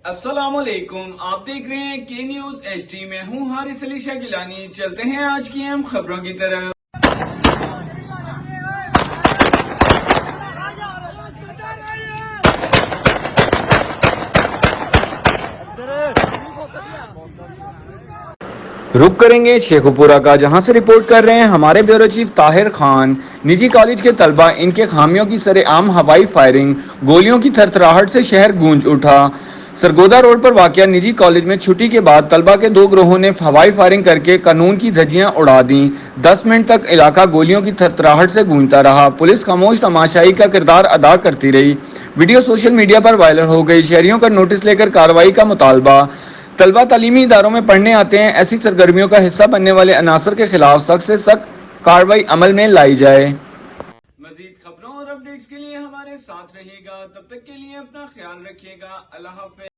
अस्सलामुअलैकुम, आप देख रहे हैं के न्यूज HD में हूँ हारिस अली शाह गिलानी। चलते हैं आज की अहम खबरों की तरफ। रुक करेंगे शेखुपुरा का, जहां से रिपोर्ट कर रहे हैं हमारे ब्यूरो चीफ ताहिर खान। निजी कॉलेज के तलबा, इनके खामियों की सरेआम हवाई फायरिंग, गोलियों की थरथराहट से शहर गूंज उठा। सरगोदा रोड पर वाक़या निजी कॉलेज में छुट्टी के बाद तलबा के दो ग्रोहों ने हवाई फायरिंग करके कानून की धज्जियां उड़ा दी। 10 मिनट तक इलाका गोलियों की थरथराहट से गूंजता रहा। पुलिस खामोश तमाशाई का किरदार अदा करती रही। वीडियो सोशल मीडिया पर वायरल हो गई। शहरियों का नोटिस लेकर कार्रवाई का मुतालबा। तलबा तालीमी इदारों में पढ़ने आते हैं, ऐसी सरगर्मियों का हिस्सा बनने वाले अनासर के खिलाफ सख्त से सख्त कार्रवाई अमल में लाई जाए। मजीद खबरों और अपडेट्स के लिए हमारे साथ रहिएगा। तब तक के लिए अपना ख्याल रखिएगा। अल्लाह हाफ़िज़।